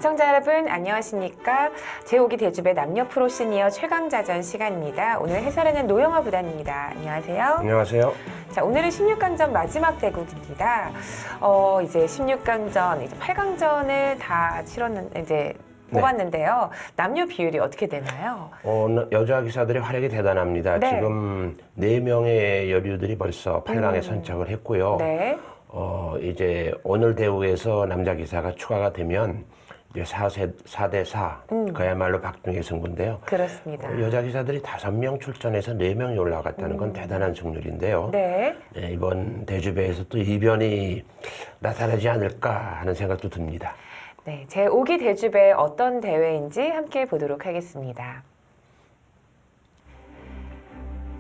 시청자 여러분 안녕하십니까? 제5기 대주배 남녀 프로 시니어 최강자전 시간입니다. 오늘 해설하는 노영화 구단입니다. 안녕하세요. 안녕하세요. 자, 오늘은 16강전 마지막 대국입니다. 이제 16강전, 이제 8강전을 다 뽑았는데요. 남녀 비율이 어떻게 되나요? 여자 기사들의 활약이 대단합니다. 네. 지금 4명의 여류들이 벌써 8강에 선착을 했고요. 네. 이제 오늘 대우에서 남자 기사가 추가가 되면 이제 4대 4, 그야말로 박빙의 승부인데요. 그렇습니다. 여자 기사들이 5명 출전해서 4명이 올라갔다는 건 대단한 승률인데요. 네. 네, 이번 대주배에서 또 이변이 나타나지 않을까 하는 생각도 듭니다. 네, 제5기 대주배 어떤 대회인지 함께 보도록 하겠습니다.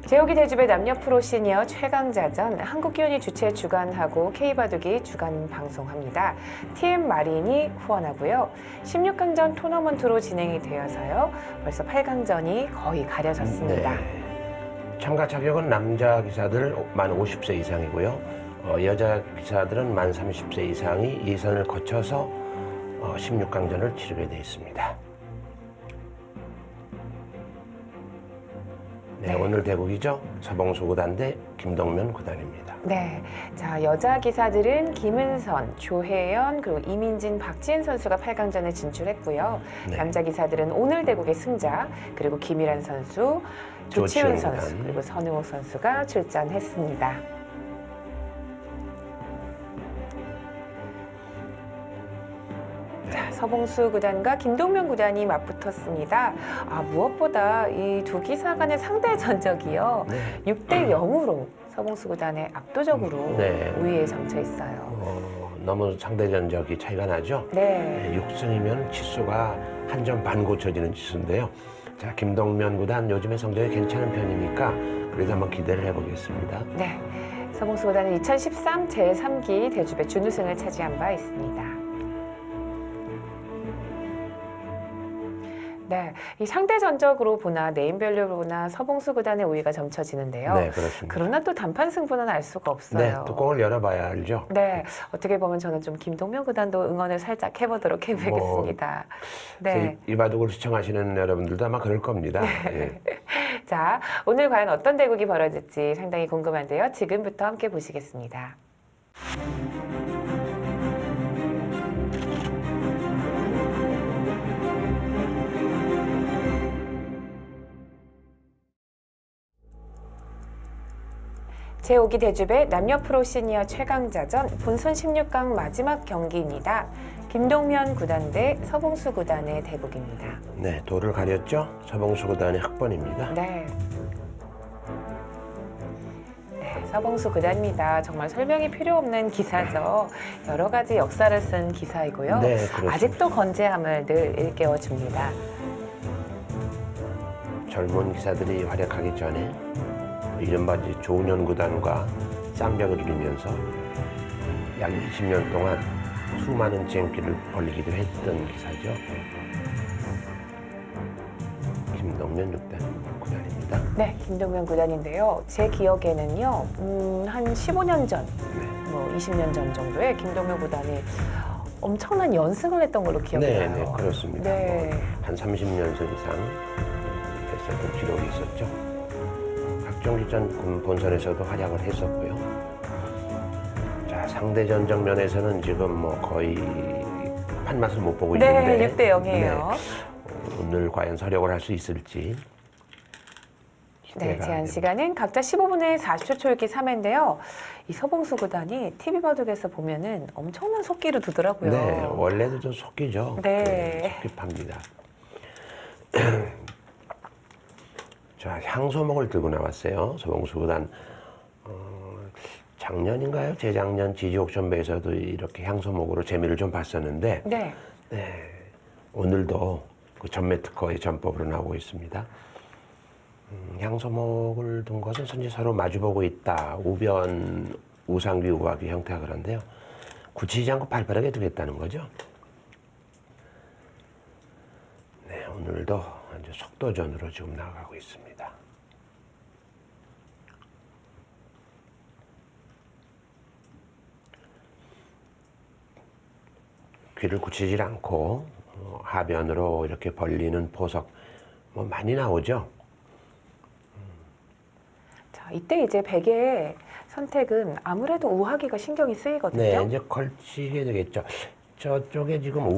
제5기 대주배 남녀 프로 시니어 최강자전 한국기운이 주최 주관하고 K바둑이 주관 방송합니다. TM마린이 후원하고요. 16강전 토너먼트로 진행이 되어서요. 벌써 8강전이 거의 가려졌습니다. 네. 참가 자격은 남자 기사들 만 50세 이상이고요. 여자 기사들은 만 30세 이상이 예선을 거쳐서 16강전을 치르게 되어 있습니다. 네, 오늘 대국이죠. 서봉수 구단 대 김동면 구단입니다. 네, 자 여자 기사들은 김은선, 조혜연 그리고 이민진, 박지은 선수가 8강전에 진출했고요. 네. 남자 기사들은 오늘 대국의 승자 그리고 김일환 선수, 조치훈 선수 그리고 선흥욱 선수가 출전했습니다. 자, 서봉수 구단과 김동면 구단이 맞붙었습니다. 무엇보다 이 두 기사 간의 상대 전적이요. 네. 6대 0으로 서봉수 구단의 압도적으로 네. 우위에 점쳐 있어요. 너무 상대 전적이 차이가 나죠. 네. 6승이면 치수가 한 점 반 고쳐지는 치수인데요. 자, 김동면 구단 요즘에 성적이 괜찮은 편이니까 그래도 한번 기대를 해보겠습니다. 네. 서봉수 구단은 2013 제3기 대주배 준우승을 차지한 바 있습니다. 네, 이 상대 전적으로 보나 네임밸류로 보나 서봉수 구단의 우위가 점쳐지는데요. 네, 그렇습니다. 그러나 또 단판 승부는 알 수가 없어요. 네, 뚜껑을 열어봐야 알죠. 네, 어떻게 보면 저는 좀 김동면 구단도 응원을 살짝 해보도록 해보겠습니다. 네. 이 바둑을 시청하시는 여러분들도 아마 그럴 겁니다. 예. 자, 오늘 과연 어떤 대국이 벌어질지 상당히 궁금한데요. 지금부터 함께 보시겠습니다. 제5기 대주배 남녀 프로 시니어 최강자전 본선 16강 마지막 경기입니다. 김동면 구단 대 서봉수 구단의 대국입니다. 네, 돌을 가렸죠. 서봉수 구단의 학번입니다. 네. 네, 서봉수 구단입니다. 정말 설명이 필요 없는 기사죠. 여러 가지 역사를 쓴 기사이고요. 네, 그렇습니다. 아직도 건재함을 늘 일깨워줍니다. 젊은 기사들이 활약하기 전에 이른바 이제 조은현 구단과 쌍벽을 이루면서 약 20년 동안 수많은 쟁기를 벌리기도 했던 기사죠. 김동면 구단입니다. 네, 김동면 구단인데요. 제 기억에는요, 한 15년 전, 20년 전 정도에 김동면 구단이 엄청난 연승을 했던 걸로 기억이 네, 나요. 네, 그렇습니다. 네. 한 30연승 이상 했었던 기록이 있었죠. 각종기전 본선에서도 활약을 했었고요. 자, 상대 전적 면에서는 지금 뭐 거의 판맛을 못 보고 있는데. 네, 6대 0이에요. 오늘 과연 서력을 할 수 있을지. 네, 제한 시간은 각자 15분에 40초 초읽기 3회인데요. 이 서봉수 구단이 TV바둑에서 보면은 엄청난 속기를 두더라고요. 네, 원래도 좀 속기죠. 네. 속기팝니다. 자, 향소목을 들고 나왔어요. 서봉수 구단. 작년인가요? 재작년 지지옥션배에서도 이렇게 향소목으로 재미를 좀 봤었는데, 네. 네, 오늘도 그 전매 특허의 전법으로 나오고 있습니다. 향소목을 둔 것은 선지 서로 마주보고 있다. 우변, 우상귀, 우하귀 형태가 그런데요. 굳히지 않고 발빠르게 두겠다는 거죠. 네, 오늘도 아주 속도전으로 지금 나아가고 있습니다. 귀를 굳히질 않고 하변으로 이렇게 벌리는 보석 뭐 많이 나오죠. 자, 이때 이제 베개의 선택은 아무래도 우하기가 신경이 쓰이거든요. 네, 이제 걸치게 되겠죠. 저쪽에 지금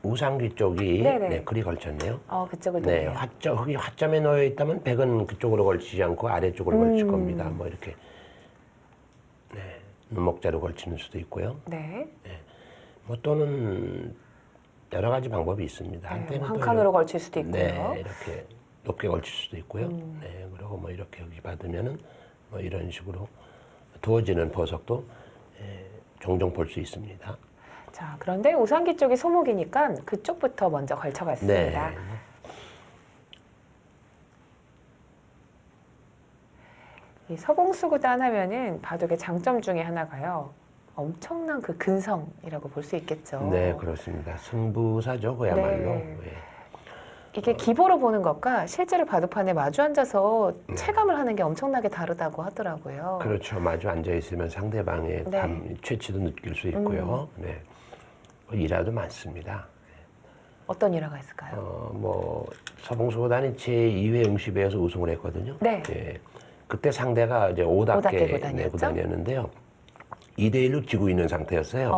우상귀 쪽이 네네. 네, 그리 걸쳤네요. 그쪽을 네, 놓네요. 거기 화점에 놓여 있다면 백은 그쪽으로 걸치지 않고 아래쪽으로 걸칠 겁니다. 뭐 이렇게 눈목자로 걸치는 수도 있고요. 네. 뭐 또는 여러 가지 방법이 있습니다. 네, 한때는 한 또 칸으로 걸칠 수도 있고요. 네, 이렇게 높게 걸칠 수도 있고요. 네, 그리고 뭐 이렇게 여기 받으면은 뭐 이런 식으로 두어지는 보석도 종종 볼 수 있습니다. 자, 그런데 우상기 쪽이 소목이니까 그쪽부터 먼저 걸쳐봤습니다. 네. 이 서봉수구단 하면은 바둑의 장점 중에 하나가요. 엄청난 그 근성이라고 볼 수 있겠죠. 네, 그렇습니다. 승부사죠, 그야말로. 네. 예. 이게 기보로 보는 것과 실제로 바둑판에 마주 앉아서 체감을 하는 게 엄청나게 다르다고 하더라고요. 그렇죠. 마주 앉아 있으면 상대방의 네. 취치도 느낄 수 있고요. 네. 일화도 많습니다. 어떤 일화가 있을까요? 뭐 서봉수구단이 제2회 응시배에서 우승을 했거든요. 네. 예. 그때 상대가 이제 오닥계 구단이었는데요. 2대1로 지고 있는 상태였어요.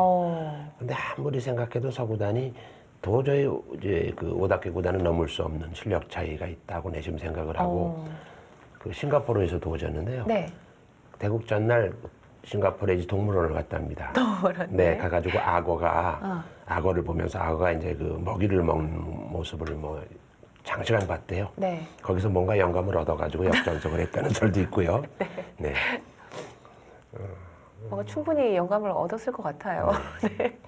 근데 아무리 생각해도 서구단이 도저히 이제 그 오닥계 구단을 넘을 수 없는 실력 차이가 있다고 내심 생각을 하고 그 싱가포르에서 도졌는데요. 네. 대국 전날 싱가포르에 이제 동물원을 갔답니다. 동물원. 네, 가가지고 악어를 보면서 악어가 이제 그 먹이를 먹는 모습을 뭐 장시간 봤대요. 네. 거기서 뭔가 영감을 얻어가지고 역전속을 했다는 설도 있고요. 네. 충분히 영감을 얻었을 것 같아요. 네.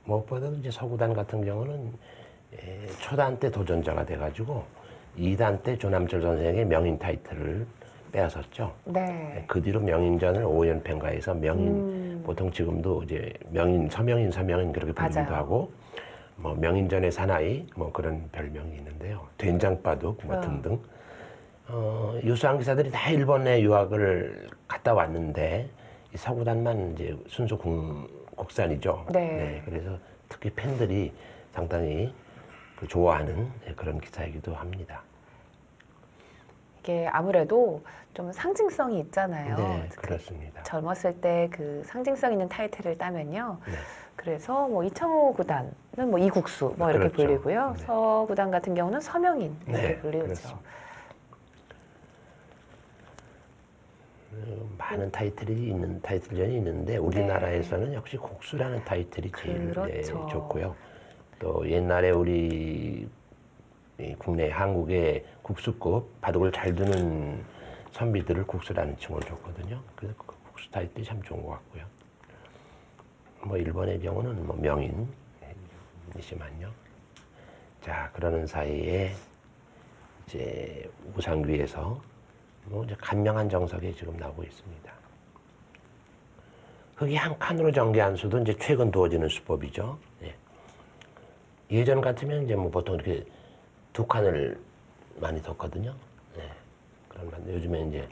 무엇보다도 이제 서구단 같은 경우는 초단 때 도전자가 돼가지고 2단 때 조남철 선생의 명인 타이틀을 빼앗았죠. 네. 그 뒤로 명인전을 5연패인가해서 명인 보통 지금도 이제 명인 서명인 그렇게 부르기도 맞아요. 하고 뭐 명인전의 사나이 뭐 그런 별명이 있는데요. 된장바둑 뭐 등등 유수한 기사들이 다 일본에 유학을 갔다 왔는데 이 서구단만 이제 순수 국산이죠. 네. 그래서 특히 팬들이 상당히 좋아하는 그런 기사이기도 합니다. 이게 아무래도 좀 상징성이 있잖아요. 네, 그렇습니다. 젊었을 때 그 상징성 있는 타이틀을 따면요. 네. 그래서 뭐 이창호 구단은 뭐 이국수 뭐 이렇게 그렇죠. 불리고요. 네. 서 구단 같은 경우는 서명인 이렇게 네, 불리죠. 그렇습니다. 많은 타이틀전이 있는데 우리나라에서는 역시 국수라는 타이틀이 제일 그렇죠. 좋고요. 또 옛날에 우리 국내 한국의 국수급 바둑을 잘 두는 선비들을 국수라는 칭호를 줬거든요. 그래서 그 국수 타이틀이 참 좋은 것 같고요. 뭐 일본의 경우는 뭐 명인이시만요. 자, 그러는 사이에 이제 우상귀에서 뭐 이제 간명한 정석이 지금 나오고 있습니다. 흙이 한 칸으로 전개한 수도 이제 최근 두어지는 수법이죠. 예. 예전 같으면 이제 뭐 보통 이렇게 두 칸을 많이 뒀거든요. 예. 그런 반대 요즘에 이제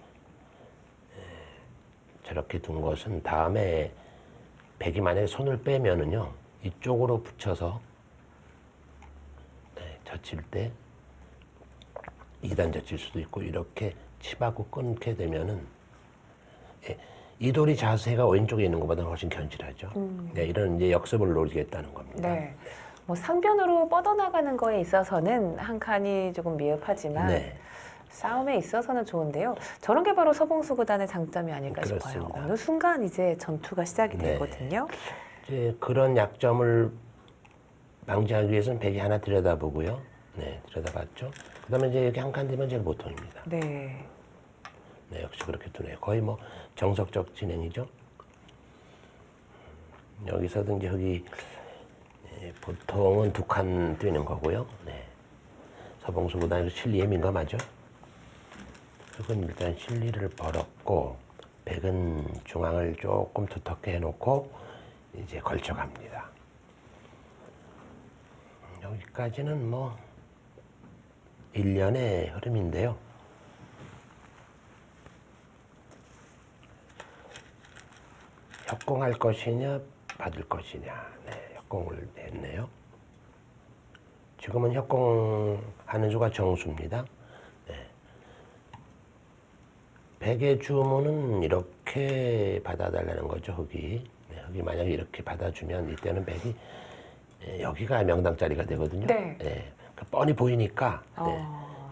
저렇게 둔 것은 다음에 백이 만약에 손을 빼면은요 이쪽으로 붙여서 젖힐 때 2단 젖힐 수도 있고 이렇게 칩하고 끊게 되면은 이 돌이 자세가 왼쪽에 있는 것보다 훨씬 견실하죠. 네, 이런 이제 역습을 노리겠다는 겁니다. 네. 뭐 상변으로 뻗어나가는 거에 있어서는 한 칸이 조금 미흡하지만 네. 싸움에 있어서는 좋은데요. 저런 게 바로 서봉수 구단의 장점이 아닐까 싶어요. 그렇습니다. 어느 순간 이제 전투가 시작이 네. 되거든요. 이제 그런 약점을 방지하기 위해서는 백이 하나 들여다보고요. 네, 들여다봤죠. 그다음에 이제 이렇게 한 칸 되면 제일 보통입니다. 네. 네, 역시 그렇게 두네요. 거의 뭐 정석적 진행이죠. 여기서도 이제 흙이 보통은 두 칸 뛰는 거고요. 네. 서봉수보다는 실리에 민감하죠. 흙은 일단 실리를 벌었고 백은 중앙을 조금 두텁게 해놓고 이제 걸쳐갑니다. 여기까지는 뭐 일련의 흐름인데요. 협공할 것이냐 받을 것이냐. 네, 협공을 했네요. 지금은 협공하는 수가 정수입니다. 네. 백의 주문은 이렇게 받아달라는 거죠, 흙이. 네, 흙이 만약에 이렇게 받아주면 이때는 백이 여기가 명당자리가 되거든요. 네. 네. 뻔히 보이니까 네.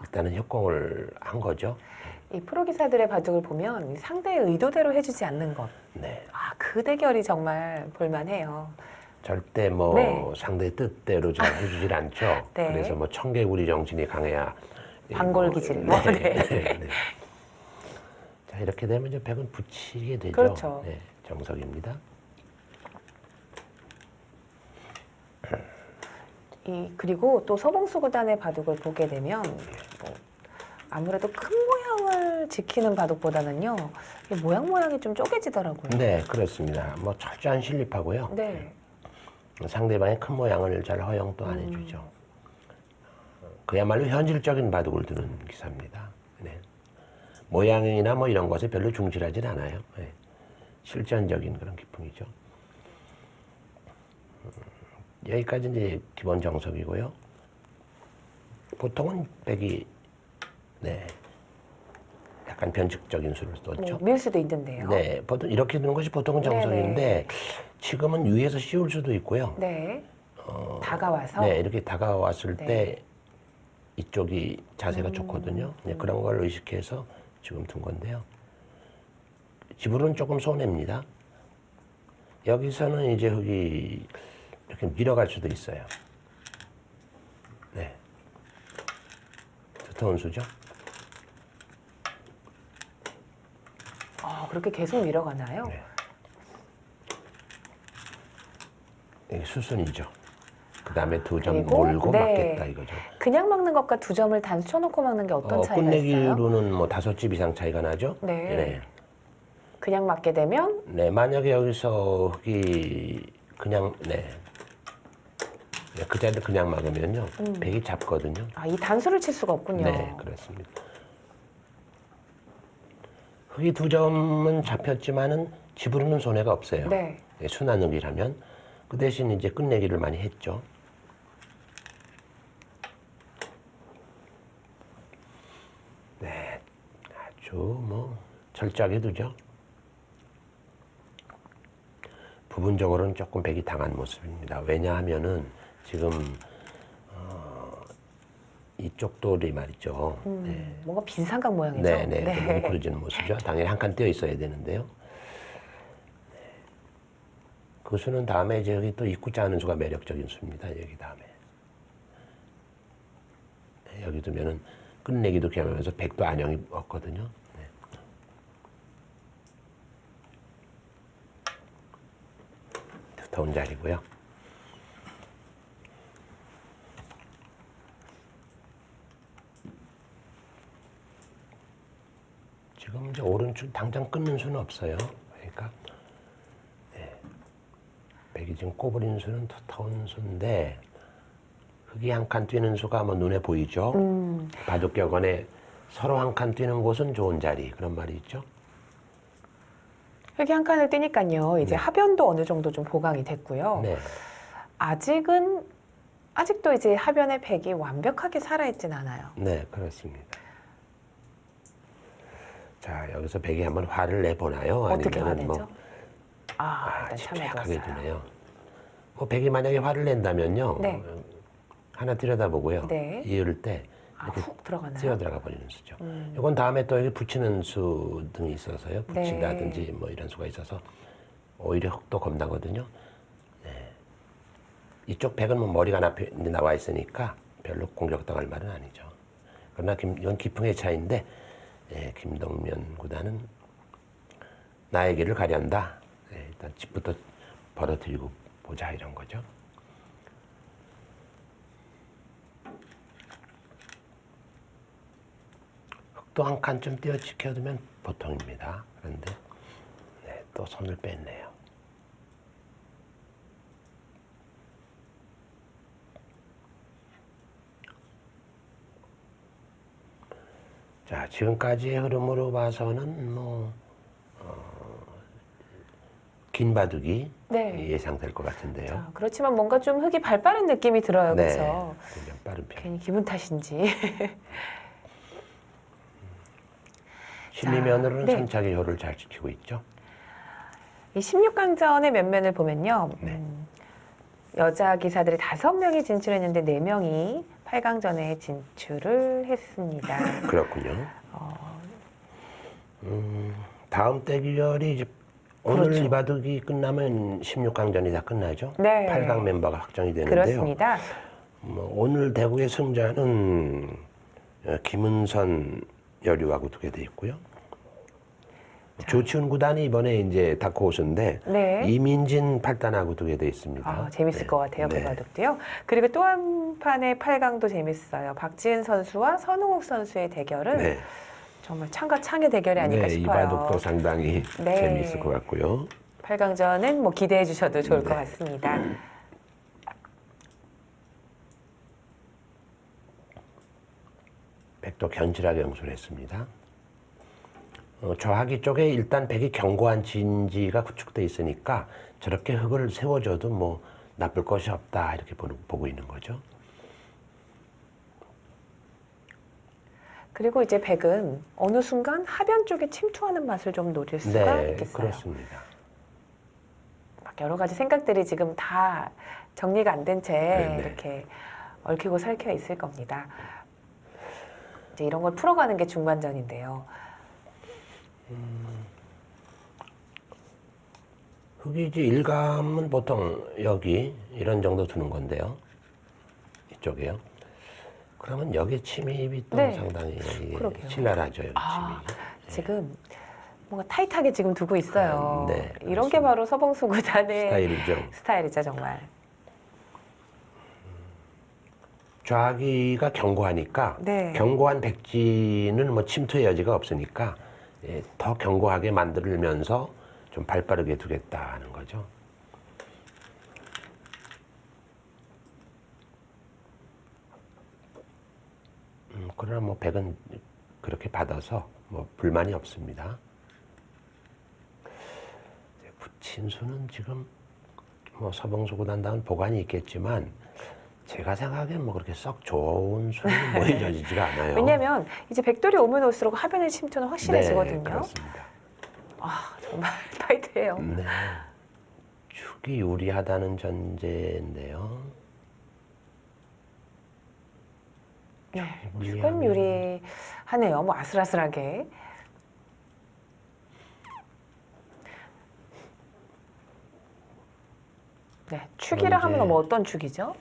일단은 협공을 한 거죠. 이 프로기사들의 바둑을 보면 상대의 의도대로 해주지 않는 것. 네. 그 대결이 정말 볼만해요. 절대 뭐 네. 상대의 뜻대로 잘 해주질 않죠. 네. 그래서 뭐 청개구리 정신이 강해야 반골기질. 뭐, 네. 네. 네. 자, 이렇게 되면 이제 백은 붙이게 되죠. 그렇죠. 네, 정석입니다. 그리고 또 서봉수 구단의 바둑을 보게 되면 뭐 아무래도 큰 모양을 지키는 바둑보다는요, 이 모양이 좀 쪼개지더라고요. 네, 그렇습니다. 뭐 철저한 실립하고요. 네. 상대방의 큰 모양을 잘 허용도 안 해주죠. 그야말로 현실적인 바둑을 두는 기사입니다. 네. 모양이나 뭐 이런 것에 별로 중실하진 않아요. 네. 실전적인 그런 기풍이죠. 여기까지 이제 기본 정석이고요. 보통은 백이 네, 약간 변칙적인 수를 썼죠. 밀 수도 있는데요. 네, 보통 이렇게 두는 것이 보통은 정석인데 네네. 지금은 위에서 씌울 수도 있고요. 네. 다가와서. 네, 이렇게 다가왔을 네. 때 이쪽이 자세가 좋거든요. 네, 그런 걸 의식해서 지금 둔 건데요. 집으로는 조금 손해입니다. 여기서는 이제 흙이 이렇게 밀어갈 수도 있어요. 네, 두터운 수죠. 그렇게 계속 밀어가나요? 네. 이게 수순이죠. 그 다음에 두 점 그리고, 몰고 네. 맞겠다 이거죠. 그냥 막는 것과 두 점을 단수 쳐놓고 막는 게 어떤 차이가 있어요? 끝내기로는 뭐 5집 이상 차이가 나죠. 네. 네. 그냥 맞게 되면 네, 만약에 여기서 흙이 그냥 네, 그 자리를 그냥 막으면요, 백이 잡거든요. 이 단수를 칠 수가 없군요. 네, 그렇습니다. 흙이 두 점은 잡혔지만은 집으로는 손해가 없어요. 네. 네, 순환 흙이라면 그 대신 이제 끝내기를 많이 했죠. 네, 아주 뭐 철저하게 두죠. 부분적으로는 조금 백이 당한 모습입니다. 왜냐하면은 지금 이쪽 돌이 말이죠. 네. 뭔가 빈삼각 모양이죠? 네네, 좀 뭉클해지는 모습이죠. 당연히 한 칸 띄어 있어야 되는데요. 네. 그 수는 다음에 이제 여기 또 입구자 하는 수가 매력적인 수입니다. 여기 다음에. 네, 여기 두면은 끝내기도 겸하면서 백도 안형이 없거든요. 네. 두터운 자리고요. 지금 이제 오른쪽 당장 끊는 수는 없어요. 그러니까 네. 백이 지금 꼬부리는 수는 두터운 수인데 흙이 한 칸 뛰는 수가 뭐 눈에 보이죠. 바둑격언에 서로 한 칸 뛰는 곳은 좋은 자리 그런 말이 있죠. 흙이 한 칸을 뛰니까요. 이제 네. 하변도 어느 정도 좀 보강이 됐고요. 네, 아직도 이제 하변의 백이 완벽하게 살아있진 않아요. 네 그렇습니다. 자 여기서 백이 한번 화를 내보나요? 어떻게 아니면은 화내죠? 일단 침착하게 참여해봤어요. 두네요. 뭐 백이 만약에 화를 낸다면요. 네. 하나 들여다보고요. 네. 이을 때 이렇게 훅 들어가나요? 뛰어 들어가 버리는 수죠. 이건 다음에 또 여기 붙이는 수 등이 있어서요. 네. 붙인다든지 뭐 이런 수가 있어서 오히려 흙도 겁나거든요. 네. 이쪽 백은 뭐 머리가 나와 있으니까 별로 공격당할 말은 아니죠. 그러나 이건 기풍의 차이인데 김동면 구단은 나의 길을 가련다. 일단 집부터 벌어들이고 보자 이런 거죠. 흙도 한 칸쯤 띄어 지켜두면 보통입니다. 그런데 또 손을 뺐네요. 자, 지금까지의 흐름으로 봐서는 긴 바둑이 네. 예상될 것 같은데요. 그렇지만 뭔가 좀 흙이 발 빠른 느낌이 들어요. 네, 그렇죠? 좀 빠른 편. 괜히 기분 탓인지. 심리면으로는 네. 선착의 효를 잘 지키고 있죠. 이 16강전의 면면을 보면요. 네. 여자 기사들이 5명이 진출했는데 4명이 8강전에 진출을 했습니다. 그렇군요. 다음 대결이 이제 오늘 그렇죠. 이 바둑이 끝나면 16강전이 다 끝나죠. 네. 8강 멤버가 확정이 되는데요. 그렇습니다. 오늘 대구의 승자는 김은선 여류하고 두게 돼 있고요. 조치훈 구단이 이번에 이제 다크호스인데 네. 이민진 8단하고 두게 돼 있습니다. 재밌을 네. 것 같아요. 네. 그 바둑도요. 그리고 또 한 판의 8강도 재밌어요. 박지은 선수와 선웅욱 선수의 대결은 네. 정말 창과 창의 대결이 아닐까 네, 이 싶어요. 바둑도 상당히 네. 재미있을 것 같고요. 8강전은 뭐 기대해 주셔도 좋을 네. 것 같습니다. 백도 견실하게 응수를 했습니다. 저하기 쪽에 일단 백이 견고한 진지가 구축돼 있으니까 저렇게 흙을 세워줘도 뭐 나쁠 것이 없다 이렇게 보고 있는 거죠. 그리고 이제 백은 어느 순간 하변 쪽에 침투하는 맛을 좀 노릴 수가 네, 있겠어요. 그렇습니다. 막 여러 가지 생각들이 지금 다 정리가 안 된 채 네. 이렇게 얽히고 설켜 있을 겁니다. 이제 이런 걸 풀어가는 게 중반전인데요. 흙이 이제 일감은 보통 여기 이런 정도 두는 건데요. 이쪽에요. 그러면 여기 침입이 또 네. 상당히 그러게요. 신랄하죠. 여기 아, 침입이. 지금 뭔가 타이트하게 지금 두고 있어요. 네, 이런 게 그렇습니다. 바로 서봉수 구단의 스타일이죠. 스타일이죠, 정말. 좌기가 견고하니까 네. 견고한 백지는 뭐 침투의 여지가 없으니까 더 견고하게 만들면서 좀 발빠르게 두겠다는 거죠. 그러나 뭐 백은 그렇게 받아서 뭐 불만이 없습니다. 붙인 수는 지금 뭐 서봉수 구단당은 보관이 있겠지만 제가 생각하기엔 뭐 그렇게 썩 좋은 수는 보여지지가 않아요. 왜냐하면 이제 백돌이 오면 올수록 하변의 침투는 확실해지거든요. 네, 그렇습니다. 아, 정말 타이트해요. 네. 축이 유리하다는 전제인데요. 네, 유리하면- 축은 유리하네요. 뭐 아슬아슬하게. 네, 축이라 그럼 이제- 하면 뭐 어떤 축이죠?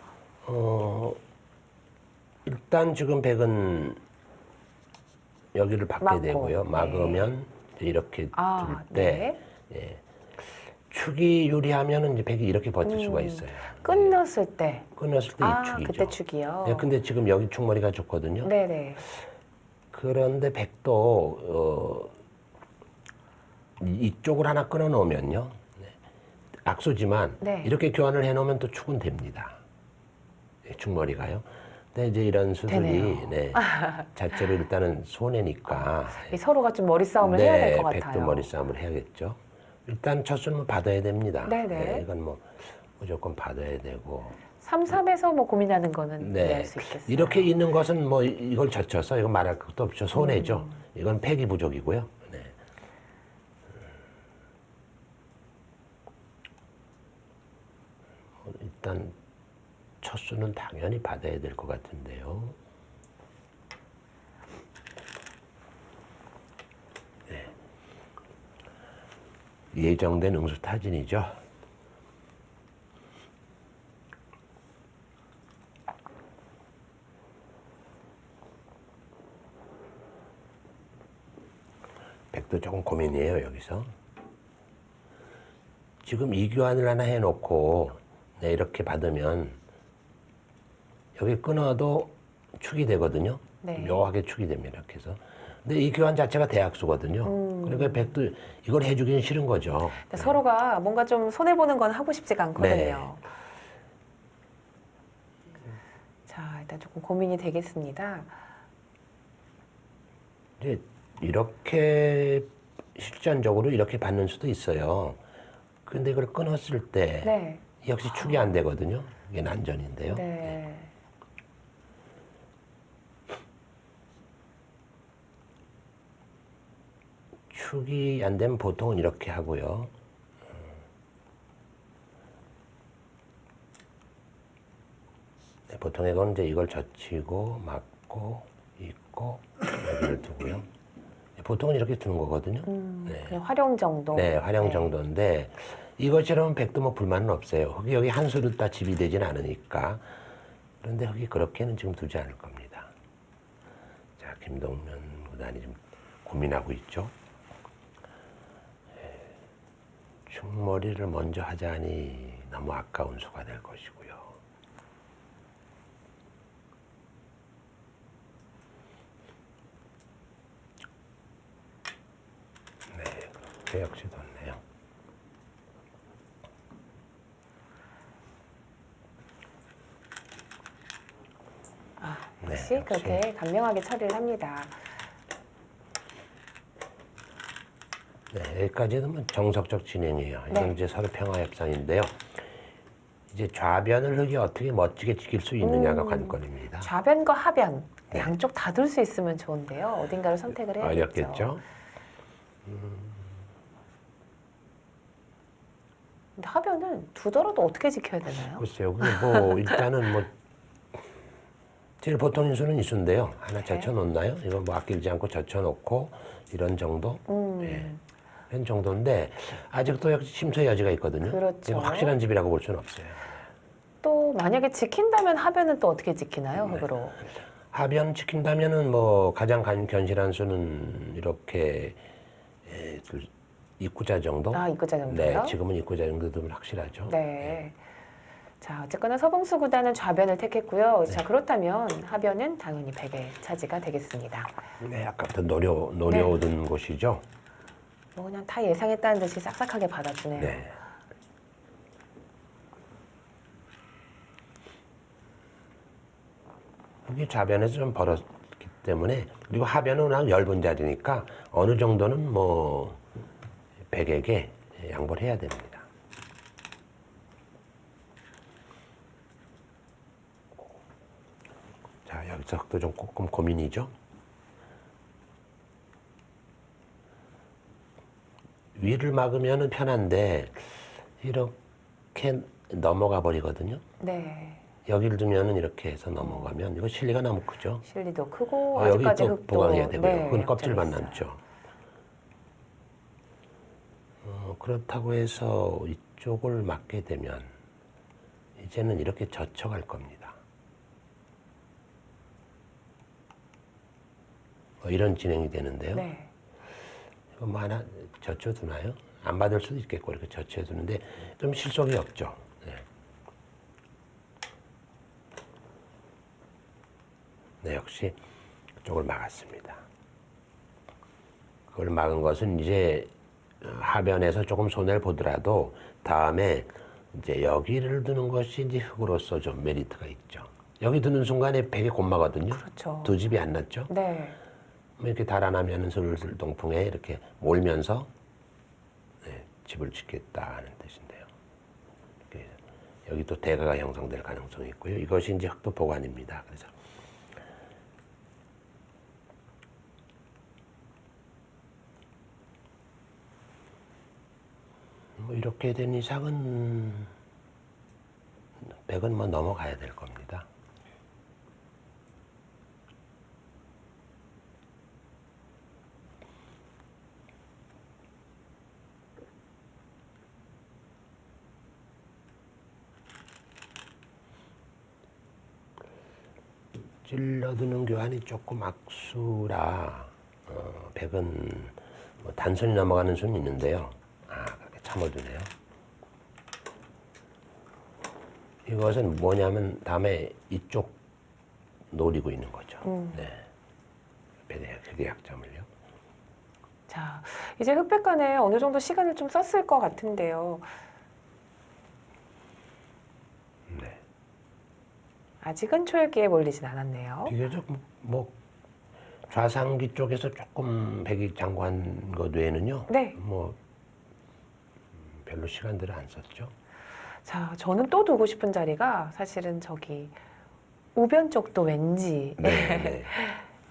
일단 지금 백은 여기를 받게 막고, 되고요. 네. 막으면 이제 이렇게 아, 둘 때 축이 유리하면 이제 백이 이렇게 버틸 수가 있어요. 끊었을 때. 끊었을 때 아, 이 축이죠. 그때 축이요. 네, 근데 지금 여기 축머리가 좋거든요. 네네. 그런데 백도 이쪽을 하나 끊어 놓으면요. 악수지만 네. 이렇게 교환을 해 놓으면 또 축은 됩니다. 축머리가요. 근데 이제 이런 수들이 되네요. 네, 자체로 일단은 손해니까 이 서로가 좀 머리 싸움을 해야 될 것 같아요. 백도 머리 싸움을 해야겠죠. 일단 첫 수는 받아야 됩니다. 네네. 네, 이건 뭐 무조건 받아야 되고. 3, 3에서 뭐 고민하는 거는 네. 이해할 수 있겠어요. 이렇게 있는 것은 뭐 이걸 젖혀서 이거 말할 것도 없죠. 손해죠. 음. 이건 패기 부족이고요. 네. 일단 첫 수는 당연히 받아야 될 것 같은데요. 네. 예정된 응수 타진이죠. 백도 조금 고민이에요, 여기서. 지금 이교환을 하나 해놓고 네, 이렇게 받으면 여기 끊어도 축이 되거든요. 네. 묘하게 축이 됩니다. 이렇게 해서. 근데 이 교환 자체가 대학수거든요. 그러니까 백도 이걸 해주기는 싫은 거죠. 근데 서로가 뭔가 좀 손해보는 건 하고 싶지가 않거든요. 네. 자, 일단 조금 고민이 되겠습니다. 이제 이렇게 실전적으로 이렇게 받는 수도 있어요. 근데 이걸 끊었을 때 네. 역시 축이 안 되거든요. 이게 난전인데요. 네. 축이 안 되면 보통은 이렇게 하고요. 네, 보통의 건 이제 이걸 젖히고 막고 잇고 여기를 두고요. 보통은 이렇게 두는 거거든요. 네. 그냥 활용 정도. 네, 활용 정도인데 이것처럼 백도 뭐 불만은 없어요. 흙이 여기 한 수로 다 집이 되진 않으니까. 그런데 흙이 그렇게는 지금 두지 않을 겁니다. 자, 김동면 구단이 좀 고민하고 있죠. 충머리를 먼저 하자니 너무 아까운 수가 될 것이고요. 네, 그렇게 역시 뒀네요. 역시 네, 그렇게 간명하게 처리를 합니다. 네, 여기까지는 뭐 정석적 진행이에요. 이건 네. 이제 서로 평화협상인데요. 이제 좌변을 흙이 어떻게 멋지게 지킬 수 있느냐가 관건입니다. 좌변과 하변 네. 양쪽 다 둘 수 있으면 좋은데요. 어딘가를 선택을 해야겠죠. 어렵겠죠? 근데 하변은 두더라도 어떻게 지켜야 되나요? 글쎄요. 그게 뭐 일단은 뭐 제일 보통 인수는 이수인데요. 하나 네. 젖혀놓나요? 이거 뭐 아끼지 않고 젖혀놓고 이런 정도? 예. 이런 정도인데 아직도 역시 심소의 여지가 있거든요. 그렇죠. 이거 확실한 집이라고 볼 수는 없어요. 또 만약에 지킨다면 하변은 또 어떻게 지키나요? 흙으로. 하변 지킨다면은 뭐 가장 견실한 수는 이렇게 입구자 정도? 입구자 정도요? 네, 지금은 입구자 정도 되면 확실하죠. 네. 자, 어쨌거나 서봉수 구단은 좌변을 택했고요. 자, 그렇다면 하변은 당연히 100의 차지가 되겠습니다. 네, 아까부터 노려오던 곳이죠. 뭐 그냥 다 예상했다는 듯이 싹싹하게 받아주네요. 네. 여기 좌변에서 좀 벌었기 때문에 그리고 하변은 워낙 얇은 자리니까 어느 정도는 뭐 100에게 양보를 해야 됩니다. 자, 여기서 흙도 좀 조금 고민이죠. 위를 막으면 편한데 이렇게 넘어가 버리거든요. 네. 여기를 두면은 이렇게 해서 넘어가면 이거 실리가 너무 크죠. 실리도 크고 여기 아직까지 또 흙도 보강해야 되고요. 네, 그건 껍질만 약점이 남죠. 그렇다고 해서 이쪽을 막게 되면 이제는 이렇게 젖혀갈 겁니다. 이런 진행이 되는데요. 네. 이거 뭐 하나 젖혀두나요? 안 받을 수도 있겠고 이렇게 젖혀두는데 좀 실속이 없죠. 네. 네, 역시 그쪽을 막았습니다. 그걸 막은 것은 이제 하변에서 조금 손해를 보더라도 다음에 이제 여기를 두는 것이 이제 흙으로서 좀 메리트가 있죠. 여기 두는 순간에 벽에 곤마거든요. 그렇죠. 두 집이 안 났죠. 네. 이렇게 달아나면은 슬슬 동풍에 이렇게 몰면서 네, 집을 짓겠다는 뜻인데요. 여기 또 대가가 형성될 가능성이 있고요. 이것이 이제 흙도 보관입니다. 그래서 뭐 이렇게 된 이상은 100은 뭐 넘어가야 될 겁니다. 찔러드는 교환이 조금 악수라 100은 뭐 단순히 넘어가는 수는 있는데요. 그렇게 참아두네요. 이것은 뭐냐면 다음에 이쪽 노리고 있는 거죠. 네. 그게 약점을요. 자, 이제 흑백간에 어느 정도 시간을 좀 썼을 것 같은데요. 네. 아직은 초읽기에 몰리진 않았네요. 비교적 뭐 좌상기 쪽에서 조금 백이 장구한 것 외에는요. 네. 뭐 별로 시간들을 안 썼죠. 자, 저는 또 두고 싶은 자리가 사실은 저기 우변 쪽도 왠지 네.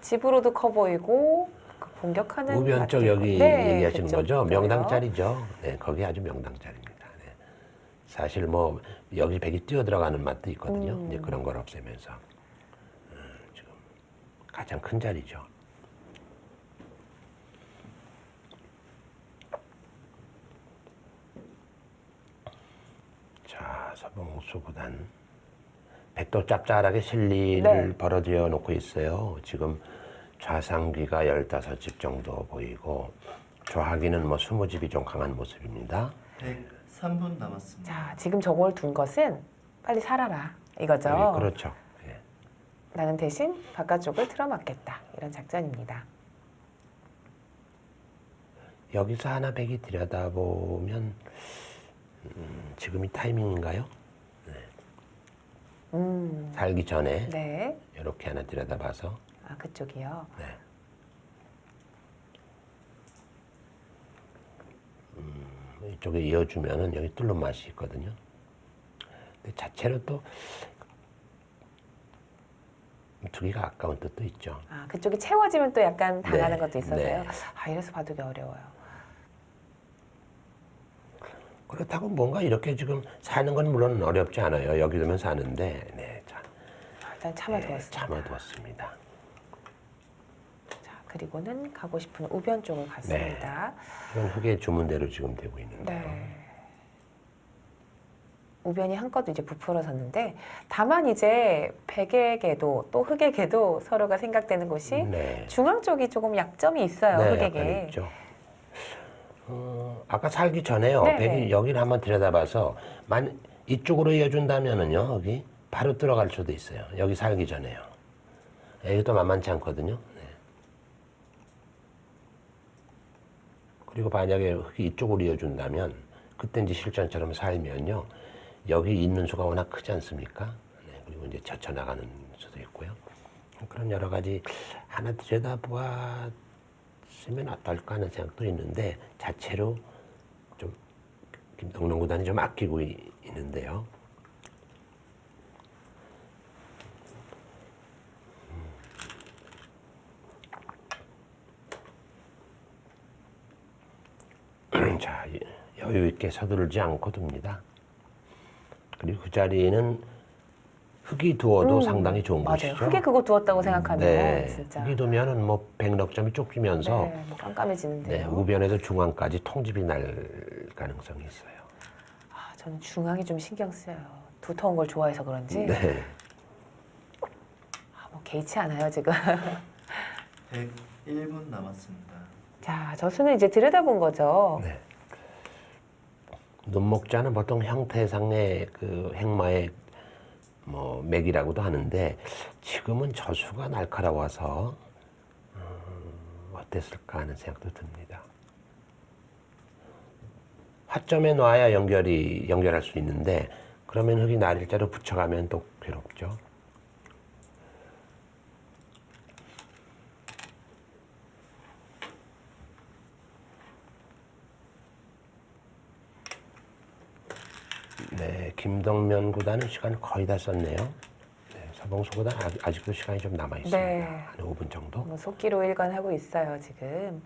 집으로도 커 보이고 그 공격하는 우변 쪽 맛도 여기 있고. 네, 얘기하시는 그쪽 거죠? 거요. 명당짜리죠. 네, 거기 아주 명당짜리입니다. 네. 사실 뭐 여기 백이 뛰어 들어가는 맛도 있거든요. 이제 그런 걸 없애면서 지금 가장 큰 자리죠. 자, 서봉수구단 백도 짭짤하게 실리를 네. 벌어들여 놓고 있어요. 지금 좌상귀가 15집 정도 보이고 좌하기는 뭐 20집이 좀 강한 모습입니다. 3분 남았습니다. 자, 지금 저걸 둔 것은 빨리 살아라 이거죠. 네, 그렇죠. 예. 나는 대신 바깥쪽을 틀어막겠다 이런 작전입니다. 여기서 하나 백이 들여다보면 지금이 타이밍인가요? 살기 전에 네, 이렇게 하나 들여다봐서 아 그쪽이요. 네. 이쪽에 이어주면은 여기 뚫는 맛이 있거든요. 근데 자체로 또 두기가 아까운 뜻도 있죠. 아 그쪽이 채워지면 또 약간 당하는 네, 것도 있어서요. 네. 아 이래서 바둑이 어려워요. 그렇다고 뭔가 이렇게 지금 사는 건 물론 어렵지 않아요. 여기 두면 사는데, 네, 자, 아, 일단 참아두었습니다. 참아두었습니다. 자 그리고는 가고 싶은 우변 쪽을 갔습니다. 이건 흑의 주문대로 지금 되고 있는데요. 네. 우변이 한껏 이제 부풀어졌는데 다만 이제 백에게도 또 흑에게도 서로가 생각되는 곳이 네. 중앙 쪽이 조금 약점이 있어요. 네, 흑에게. 약간 있죠. 아까 살기 전에요. 네, 백이 네. 여기를 한번 들여다봐서 이쪽으로 이어준다면은요, 여기 바로 들어갈 수도 있어요. 여기 살기 전에요. 여기도 만만치 않거든요. 네. 그리고 만약에 흑이 이쪽으로 이어준다면 그때 이제 실전처럼 살면요, 여기 있는 수가 워낙 크지 않습니까? 네, 그리고 이제 젖혀나가는 수도 있고요. 그런 여러 가지 하나 들여다보아 쓰면 어떨까 하는 생각도 있는데 자체로 좀 김동룡 구단이 좀 아끼고 있는데요. 자, 여유 있게 서두르지 않고 둡니다. 그리고 그 자리는 흑이 두어도 상당히 좋은 맞아요. 곳이죠. 흑에 그거 두었다고 생각하면 네, 진짜 흑이 두면은 뭐 백넉점이 쫓기면서 네, 뭐 깜깜해지는데요. 네, 우변에서 중앙까지 통집이 날 가능성이 있어요. 아, 저는 중앙이 좀 신경 쓰여요. 두터운 걸 좋아해서 그런지 네. 아, 뭐 개의치 않아요 지금. 101분 남았습니다. 자, 저수는 이제 들여다본 거죠. 네. 눈목자는 보통 형태상의 그 행마의 뭐 맥이라고도 하는데 지금은 저수가 날카로워서 어땠을까 하는 생각도 듭니다. 화점에 놔야 연결할 수 있는데 그러면 흑이 날일자로 붙여가면 또 괴롭죠. 네, 김동면 구단은 시간 거의 다 썼네요. 네, 서봉수 구단 아직도 시간이 좀 남아 있습니다. 네. 한 5분 정도. 뭐 속기로 일관하고 있어요 지금.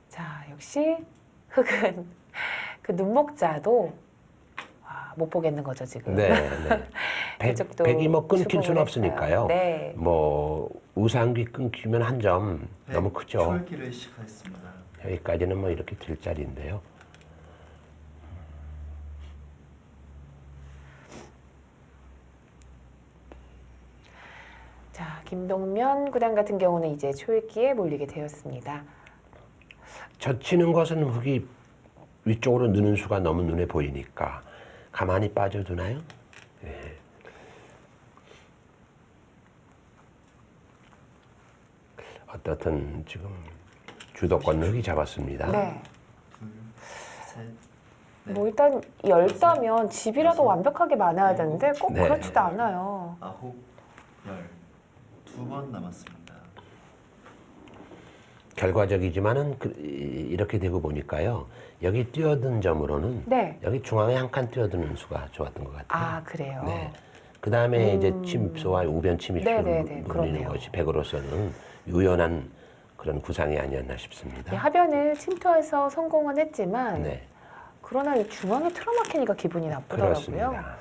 자, 역시 흑은 그 눈목자도 못 보겠는 거죠 지금. 네, 네. 그쪽도 백이 뭐 끊길 추궁을 수는 했어요. 없으니까요. 네. 뭐 우상귀 끊기면 한 점 너무 크죠. 풀기를 시작했습니다. 여기까지는 뭐 이렇게 될 자리인데요. 자, 김동면 구단 같은 경우는 이제 초읽기에 몰리게 되었습니다. 젖히는 것은 흑이 위쪽으로 느는 수가 너무 눈에 보이니까 가만히 빠져두나요? 네. 어떻든 지금 주도권 흑이 잡았습니다. 네. 둘, 셋, 넷, 뭐 일단 열다면 집이라도 완벽하게 많아야 되는데 꼭 네. 그렇지도 않아요. 9, 10. 2번 남았습니다. 결과적이지만은 이렇게 되고 보니까요. 여기 뛰어든 점으로는 네. 여기 중앙에 한 칸 뛰어드는 수가 좋았던 것 같아요. 아, 그래요. 네. 그 다음에 이제 침입수와 우변 침입수를 네네네, 노리는 그러네요. 것이 백으로서는 유연한 그런 구상이 아니었나 싶습니다. 이 하변을 침투해서 성공은 했지만 네, 그러나 이 중앙에 틀어막히니까 기분이 나쁘더라고요. 그렇습니다.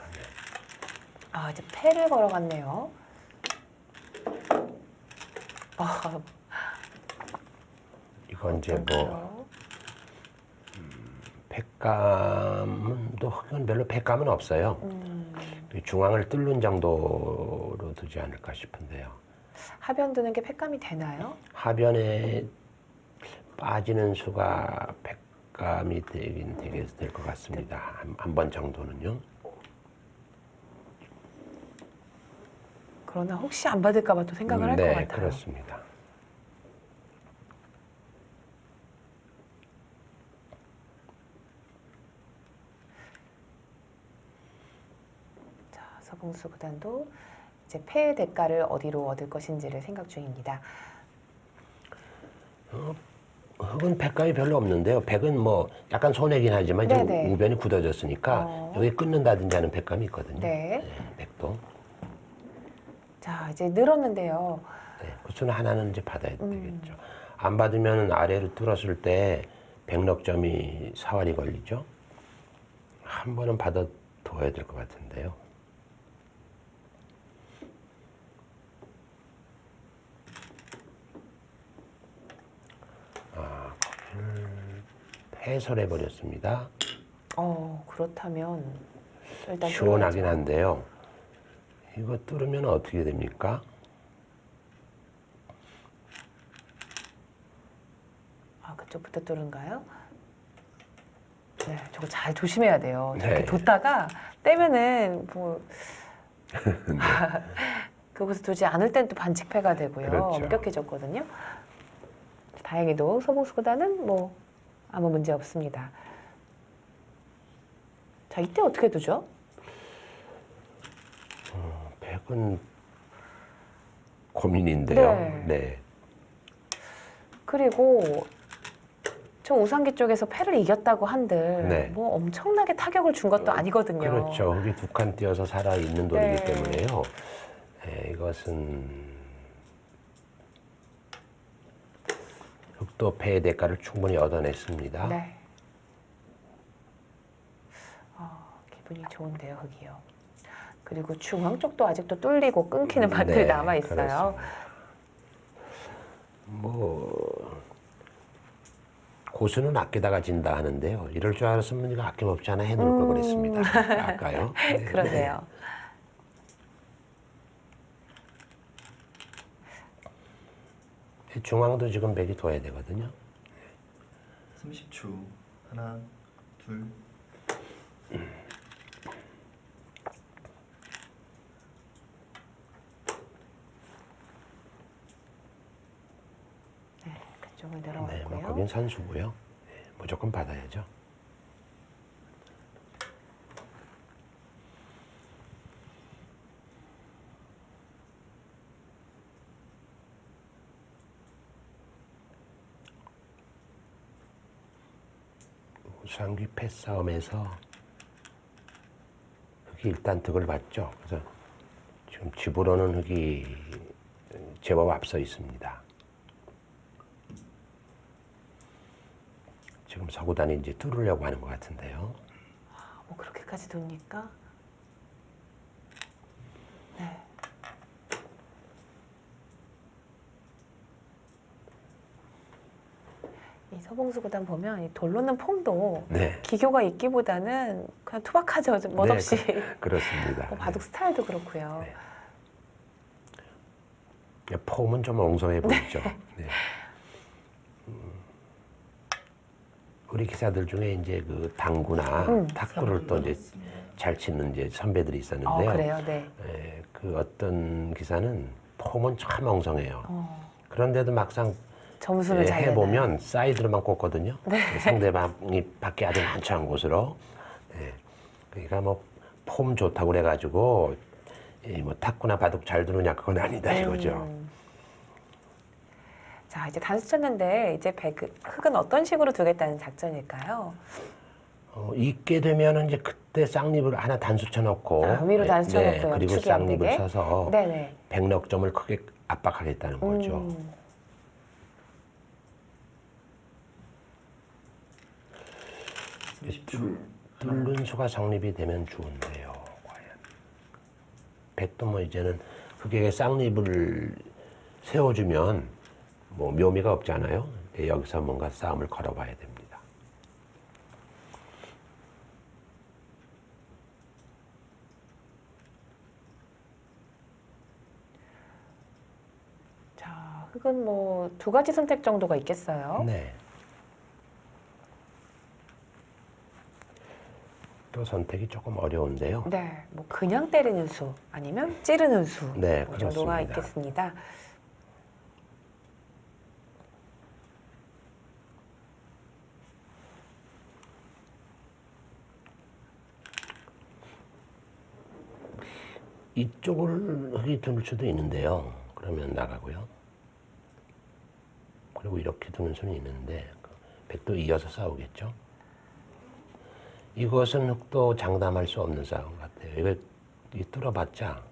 아, 이제 패를 걸어갔네요. 아, 이건 이제 뭐 그렇죠. 백감은 또 흑은 별로 백감은 없어요. 중앙을 뚫는 정도로 두지 않을까 싶은데요. 하변 두는 게 패감이 되나요? 하변에 빠지는 수가 백감이 되긴 되게 될 것 같습니다. 한 번 정도는요. 그러나 혹시 안 받을까봐 또 생각을 할 것 네, 같아요. 그렇습니다. 자, 서봉수 구단도 이제 패의 대가를 어디로 얻을 것인지를 생각 중입니다. 흑은 백감이 별로 없는데요. 백은 뭐 약간 손해긴 하지만 이제 네네. 우변이 굳어졌으니까 여기 끊는다든지 하는 백감이 있거든요. 네. 백도. 자, 이제 늘었는데요. 네, 그 수는 하나는 이제 받아야 되겠죠. 안 받으면 아래로 뚫었을 때 백넉점이 사활이 걸리죠. 한 번은 받아둬야 될 것 같은데요. 거기를 패설해 버렸습니다. 그렇다면 일단 시원하긴 뚫어야죠. 한데요. 이거 뚫으면 어떻게 됩니까? 아, 그쪽부터 뚫은가요? 네, 저거 잘 조심해야 돼요. 네. 이렇게 뒀다가 떼면은 뭐 그곳에 두지 않을 땐 또 반칙패가 되고요. 그렇죠. 엄격해졌거든요. 다행히도 서봉수 구단은 뭐 아무 문제 없습니다. 자, 이때 어떻게 두죠? 백은 고민인데요. 네. 네. 그리고 저 우상기 쪽에서 패를 이겼다고 한들 네. 뭐 엄청나게 타격을 준 것도 아니거든요. 그렇죠. 흙이 두 칸 띄어서 살아 있는 돌이기 네. 때문에요. 네, 이것은 흙도 패의 대가를 충분히 얻어냈습니다. 네. 기분이 좋은데요, 흙이요. 그리고 중앙 쪽도 아직도 뚫리고 끊기는 밭들이 네, 남아 있어요. 그렇습니다. 뭐 고수는 아끼다가 진다 하는데요. 이럴 줄 알았으면 이거 아낌없이 하나 해놓을 걸 그랬습니다. 아까요. 네, 그러네요. 네. 중앙도 지금 백이 둬야 되거든요. 30초. 하나, 둘, 네, 그쪽을 네, 내려왔고요. 뭐 거긴 선수고요. 네, 무조건 받아야죠. 우상귀 패싸움에서 흙이 일단 득을 봤죠. 그래서 지금 집으로는 흙이 제법 앞서 있습니다. 지금 서구단이 이제 뚫으려고 하는 것 같은데요. 뭐 그렇게까지 돕니까? 네. 이 서봉수 구단 보면 이 돌로는 폼도 네, 기교가 있기보다는 그냥 투박하죠. 멋없이. 그렇습니다. 뭐 바둑 스타일도 그렇고요. 네. 폼은 좀 엉성해 보이죠. 네. 우리 기사들 중에 이제 그 당구나 탁구를 또 이제 잘 치는 이제 선배들이 있었는데요. 그래요, 네. 그 어떤 기사는 폼은 참 엉성해요. 그런데도 막상 점수는 잘 해보면 사이드로만 꽂거든요. 상대방이 밖에 아주 난처한 곳으로. 그러니까 뭐 폼 좋다고 그래가지고 뭐 탁구나 바둑 잘 두느냐 그건 아니다 이거죠. 자, 이제 단수 쳤는데 이제 흙은 어떤 식으로 두겠다는 작전일까요? 있게 되면은 이제 그때 쌍립을 하나 단수 쳐놓고 위로 단수 쳐놓고요. 그리고 축이 안 쌍립을 되게. 쳐서 네네. 백넉점을 크게 압박하겠다는 거죠. 뚫는 수가 성립이 되면 좋은데요. 과연 백도 뭐 이제는 흑에게 쌍립을 세워주면 뭐 묘미가 없잖아요. 여기서 뭔가 싸움을 걸어봐야 됩니다. 자, 흑은 뭐 두 가지 선택 정도가 있겠어요. 네. 또 선택이 조금 어려운데요. 네, 뭐 그냥 때리는 수 아니면 찌르는 수 네, 그 정도가 그렇습니다. 있겠습니다. 이쪽을 흑이 들 수도 있는데요. 그러면 나가고요. 그리고 이렇게 두는 수는 있는데 백도 이어서 싸우겠죠. 이것은 흑도 장담할 수 없는 싸움 같아요. 이거 뚫어봤자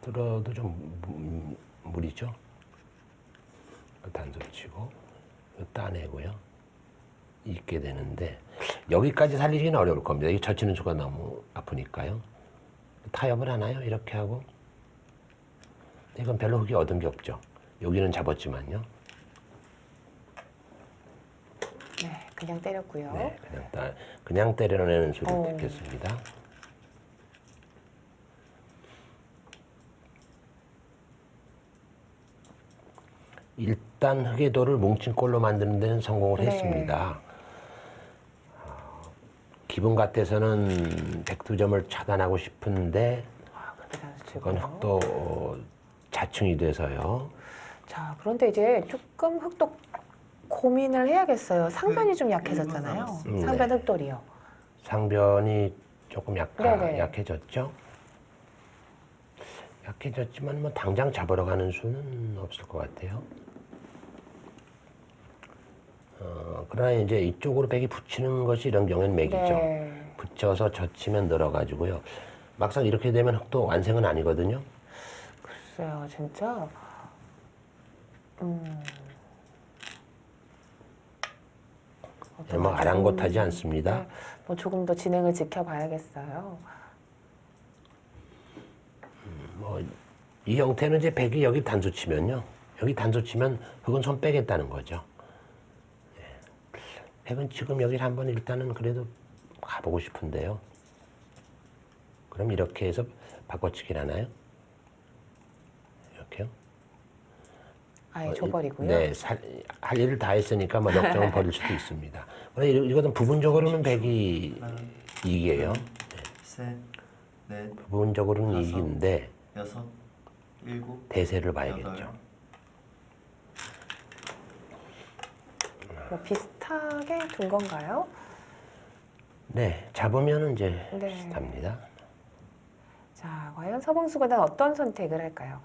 뚫어도 좀 무리죠. 단수 치고 따내고요. 있게 되는데 여기까지 살리기는 어려울 겁니다. 이 젖히는 수가 너무 아프니까요. 타협을 하나요? 이렇게 하고 이건 별로 흑이 얻은 게 없죠. 여기는 잡았지만요. 네, 그냥 때렸고요. 네, 그냥 때려내는 수를 오. 택했습니다. 일단 흑의 돌을 뭉친 꼴로 만드는 데는 성공을 네. 했습니다. 기분 같아서는 백두점을 차단하고 싶은데 그렇게 단수 그건 치고요. 흑도 자충이 돼서요. 자, 그런데 이제 조금 흑도 고민을 해야겠어요. 상변이 좀 약해졌잖아요. 상변 네. 흑돌이요. 상변이 조금 네네. 약해졌죠. 약해졌지만 뭐 당장 잡으러 가는 수는 없을 것 같아요. 그러나 이제 이쪽으로 백이 붙이는 것이 이런 경우에는 맥이죠. 네. 붙여서 젖히면 늘어가지고요. 막상 이렇게 되면 흑도 완성은 아니거든요. 글쎄요, 진짜. 뭐 아랑곳하지 않습니다. 네, 뭐 조금 더 진행을 지켜봐야겠어요. 뭐 이 형태는 이제 백이 여기 단수 치면요. 여기 단수 치면 흑은 손 빼겠다는 거죠. 예. 백은 지금 여기를 한번 일단은 그래도 가보고 싶은데요. 그럼 이렇게 해서 바꿔치기를 하나요? 이렇게요? 아예 줘버리고요. 네, 할 일을 다 했으니까 뭐 역정은 버릴 수도 있습니다. 그런데 이거는 부분적으로는 백이 이기예요. 셋, 넷, 부분적으로는 다섯. 이기는데 여섯, 일곱, 대세를 봐야겠죠. 여덟. 뭐 비슷하게 둔 건가요? 네, 잡으면 이제 네. 비슷합니다. 자, 과연 서봉수구단 어떤 선택을 할까요?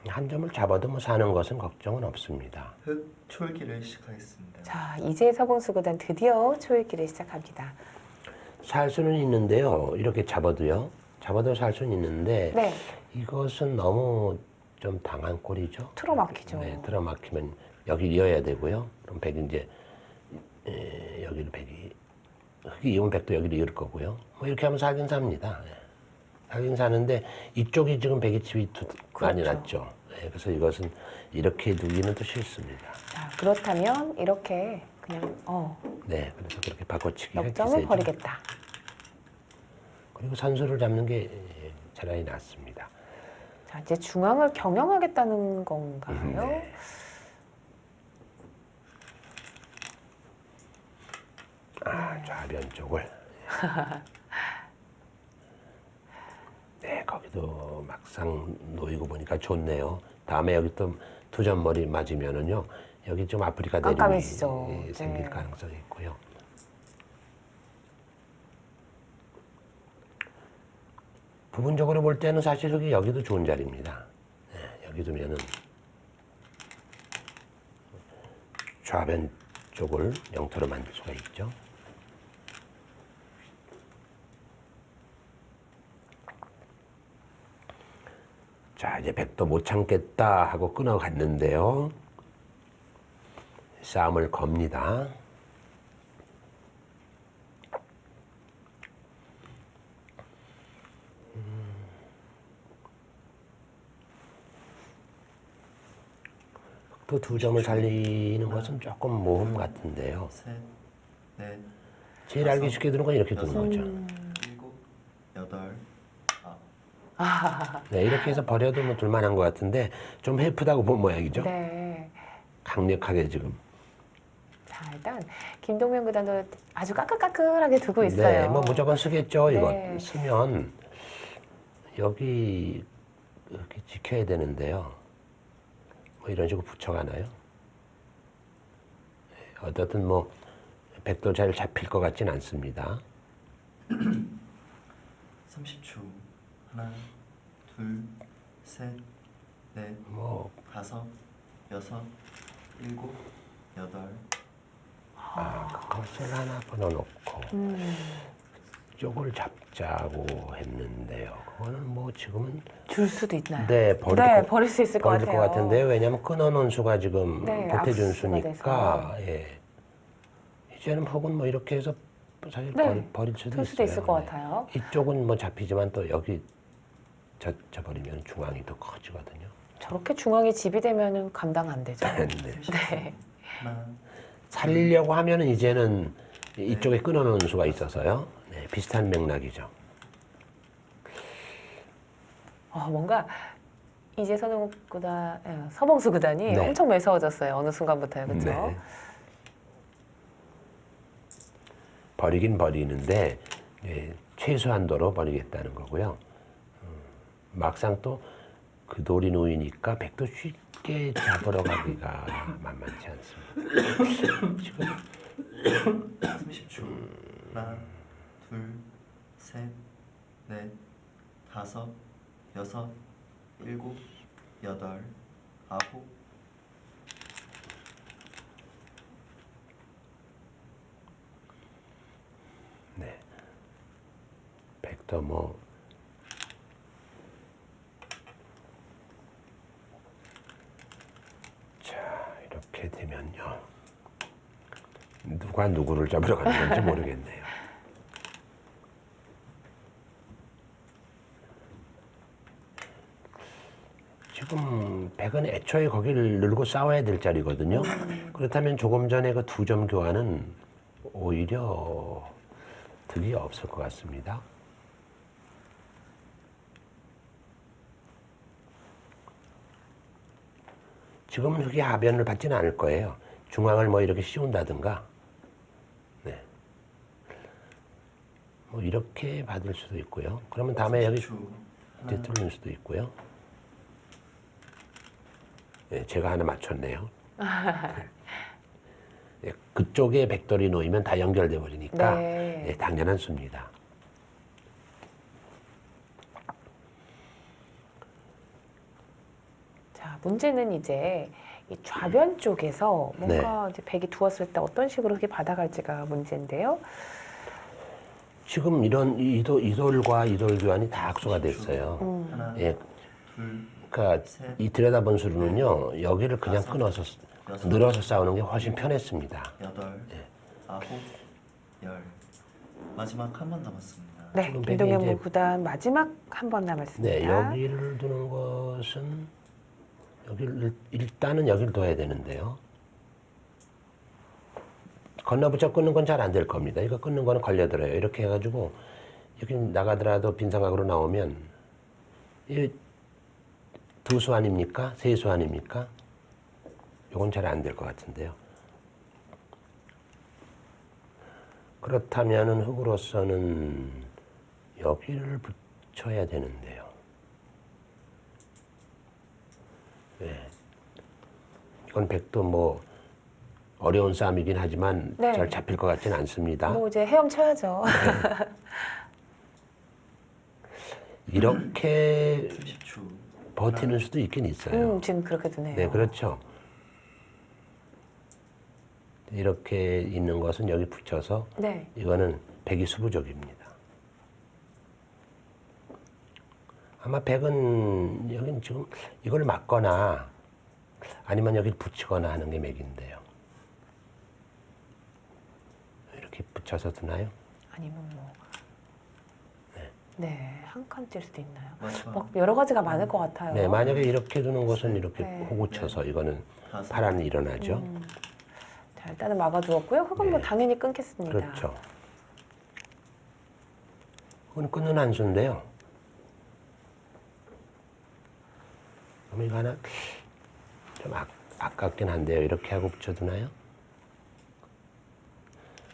한 점을 잡아도 뭐 사는 것은 걱정은 없습니다. 흑 촐기를 시작하겠습니다. 자, 이제 서봉수구단 드디어 초읽기를 시작합니다. 살 수는 있는데요. 이렇게 잡아도요. 잡아도 살 수는 있는데 네, 이것은 너무 좀 당한 꼴이죠. 틀어막히죠. 네, 틀어막히면 여기 이어야 되고요. 그럼 백이 이제 여기를 백이 흑이 이으면 백도 여기를 이을 거고요. 뭐 이렇게 하면 살긴 삽니다. 예. 살긴 사는데 이쪽이 지금 백이 집이 많이 그렇죠. 났죠. 예, 그래서 이것은 이렇게 두기는 또 싫습니다. 자, 그렇다면 이렇게 그냥 네, 그래서 그렇게 바꿔치기가 역점을 기세죠. 버리겠다. 그리고 선수를 잡는 게 차라리 낫습니다. 자, 이제 중앙을 경영하겠다는 건가요? 네. 좌변 쪽을. 네, 거기도 막상 놓이고 보니까 좋네요. 다음에 여기 또 투점 머리 맞으면은요, 여기 좀 아프리카 대륙이 깜깜해지죠. 생길 네. 가능성이 있고요. 부분적으로 볼 때는 사실 여기도 좋은 자리입니다. 네, 여기 두면은 좌변 쪽을 영토로 만들 수가 있죠. 자, 이제 백도 못 참겠다 하고 끊어갔는데요. 싸움을 겁니다. 또 두 점을 살리는 것은 조금 모험 같은데요. 셋, 넷, 제일 알기 쉽게 드는 건 이렇게 두는 거죠. 일곱, 여덟, 네, 이렇게 해서 버려도 뭐 둘만한 것 같은데 좀 해프다고 본 모양이죠. 네. 강력하게 지금. 자, 일단 김동면 구단도 아주 까끌까끌하게 두고 있어요. 네, 뭐 무조건 쓰겠죠. 이거 네. 쓰면 여기 이렇게 지켜야 되는데요. 뭐 이런 식으로 붙여가나요? 네, 어떻든 뭐 백도 잘 잡힐 것 같진 않습니다. 30초. 하나, 둘, 셋, 넷, 뭐 다섯, 여섯, 일곱, 여덟. 그것을 하나 끊어놓고 쪽을 잡자고 했는데요. 그거는 뭐 지금은 줄 수도 있나요? 네, 버릴 수 있을 것 버릴 같아요. 것 같은데요. 왜냐하면 끊어놓은 수가 지금 네, 보태준 압수가 수니까 예. 이제는 혹은 뭐 이렇게 해서 사실 네, 버릴 수도 둘 수도 있어요. 있을 것 네. 같아요. 이쪽은 뭐 잡히지만 또 여기 져버리면 중앙이 더 커지거든요. 저렇게 중앙이 집이 되면은 감당 안 되죠. 네. 네. 하나, 살리려고 하면은 이제는 이쪽에 끊어놓은 수가 있어서요. 네, 비슷한 맥락이죠. 뭔가 이제 서봉수 구단이 네. 엄청 매서워졌어요. 어느 순간부터요, 그렇죠? 네. 버리긴 버리는데 예, 최소한도로 버리겠다는 거고요. 막상 또 그 돌이 놓이니까 백도 쉽게 잡으러 가기가 만만치 않습니다. 지금 30초. 하나, 둘, 셋, 넷, 다섯, 여섯, 일곱, 여덟, 아홉. 네. 백도 뭐 자, 이렇게 되면요. 누가 누구를 잡으러 가는 건지 모르겠네요. 지금 백은 애초에 거기를 늘고 싸워야 될 자리거든요. 그렇다면 조금 전에 그 두 점 교환은 오히려 득이 없을 것 같습니다. 지금 흙이 하변을 받지는 않을 거예요. 중앙을 뭐 이렇게 씌운다든가, 네. 뭐 이렇게 받을 수도 있고요. 그러면 다음에 여기 30초. 이제 뚫는 수도 있고요. 네, 제가 하나 맞췄네요. 네, 그쪽에 백돌이 놓이면 다 연결돼 버리니까 네. 네, 당연한 수입니다. 자, 문제는 이제 이 좌변 쪽에서 뭔가 이제 백이 두었을 때 어떤 식으로 흙이 받아갈지가 문제인데요. 지금 이런 이돌과 이돌 교환이 다 악수가 됐어요. 하나, 예, 둘, 그러니까 셋, 이 들여다본 수로는요, 여기를 그냥 다섯, 끊어서 여섯, 늘어서 싸우는 게 훨씬 편했습니다. 여덟, 아홉, 열. 마지막 한 번 남았습니다. 네, 지금 백이 김동현 이제- 구단 마지막 한 번 네, 남았습니다. 여기를 두는 것은 여기를 일단은 여기를 둬야 되는데요. 건너붙여 끊는 건 잘 안 될 겁니다. 이거 끊는 거는 걸려들어요. 이렇게 해가지고 여기 나가더라도 빈 삼각으로 나오면 이 두 수 아닙니까? 세 수 아닙니까? 이건 잘 안 될 것 같은데요. 그렇다면은 흙으로서는 여기를 붙여야 되는데요. 네. 이건 백도 뭐 어려운 싸움이긴 하지만 네. 잘 잡힐 것 같지는 않습니다. 뭐 이제 헤엄쳐야죠. 이렇게 30초. 버티는 수도 있긴 있어요. 지금 그렇게 되네요. 네, 그렇죠. 이렇게 있는 것은 여기 붙여서 네. 이거는 백이 수부족입니다. 아마 백은 여기는 지금 이걸 막거나 아니면 여기 붙이거나 하는 게 맥인데요. 이렇게 붙여서 두나요? 아니면 뭐. 네, 한 칸 뛸 수도 있나요? 마지막 막 여러 가지가 많을 것 같아요. 네, 만약에 이렇게 두는 것은 이렇게 네. 호구 쳐서 이거는 다섯, 파란이 일어나죠. 자, 일단은 막아두었고요. 흙은 뭐 네. 당연히 끊겠습니다. 그렇죠. 그건 끊는 한 수인데요. 그럼 이거 하나 좀 아깝긴 한데요. 이렇게 하고 붙여두나요?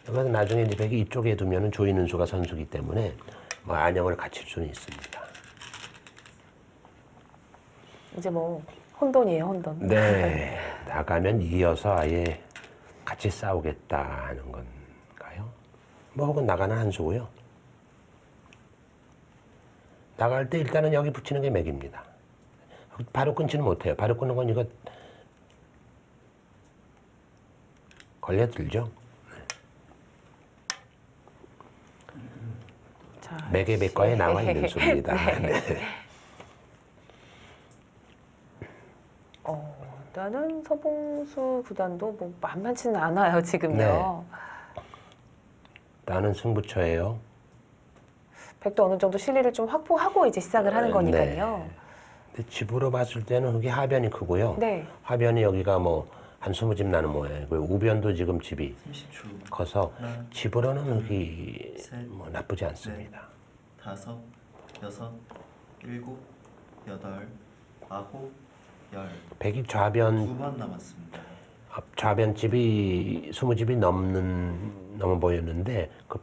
여기서 나중에 이제 백이 이쪽에 두면은 조이는 수가 선수기 때문에 뭐 안형을 갖출 수는 있습니다. 이제 뭐 혼돈이에요, 혼돈. 네, 나가면 이어서 아예 같이 싸우겠다 하는 건가요? 뭐 혹은 나가는 한 수고요. 나갈 때 일단은 여기 붙이는 게 맥입니다. 바로 끊지는 못해요. 바로 끊는 건 이거 걸려들죠. 자, 맥의 맥과에 나와 있는 수입니다. 네. 일단은 서봉수 구단도 뭐 만만치는 않아요, 지금요. 나는 승부처예요. 백도 어느 정도 실리를 좀 확보하고 이제 시작을 하는 거니까요. 근데 집으로 봤을 때는 그게 하변이 크고요. 네. 하변이 여기가 뭐 한 20집 나는 모양이고 우변도 지금 집이 30초. 커서 하나, 집으로는 흙이 셋, 뭐 나쁘지 않습니다. 다섯, 여섯, 일곱, 여덟, 아홉, 열. 백이 좌변 두 번 남았습니다. 좌변 집이 20집이 넘어 보였는데 그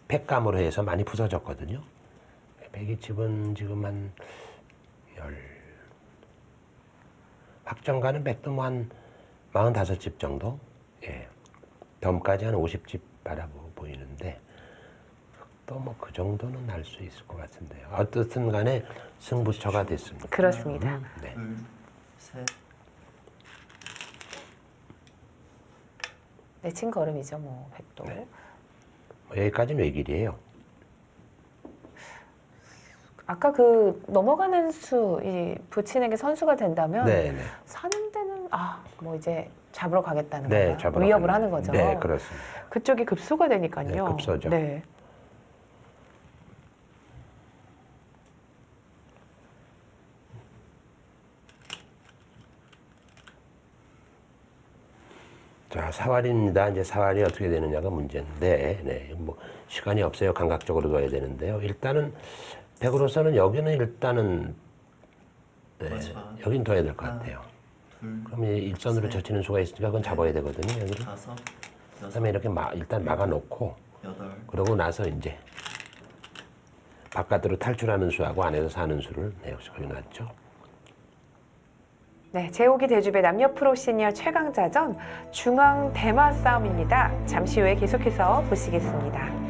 백감으로 해서 많이 부서졌거든요. 백이 집은 지금 한 확정가는 백도 뭐 한 45집 정도? 예. 덤까지 한 50집 바라 보이는데 또 뭐 그 정도는 날 수 있을 것 같은데요. 어떻든 간에 승부처가 됐습니다. 그렇습니다. 네. 둘, 셋, 내친 걸음이죠, 뭐 백도. 네. 뭐 여기까지는 외길이에요. 아까 그 넘어가는 수, 이 붙이는 게 선수가 된다면 네, 네. 사는 데는 뭐 이제 잡으러 가겠다는 네, 건가요? 잡으러 위협을 가는- 하는 거죠. 네, 그렇습니다. 그쪽이 급소가 되니까요. 네, 급소죠. 네. 자, 사활입니다. 이제 사활이 어떻게 되느냐가 문제인데, 네, 뭐 시간이 없어요. 감각적으로 둬야 되는데요. 일단은 백으로서는 여기는 일단은 네, 마지막. 여긴 둬야 될 것 하나, 같아요. 둘, 그럼 이제 일선으로 셋, 젖히는 수가 있으니까 그건 잡아야 되거든요. 여기를. 다섯, 여섯, 그다음에 이렇게 일단 막아놓고 여덟, 그러고 나서 이제 바깥으로 탈출하는 수하고 안에서 사는 수를 역시 거기놨죠. 네, 제5기 대주배 남녀 프로 시니어 최강자전 중앙 대마 싸움입니다. 잠시 후에 계속해서 보시겠습니다.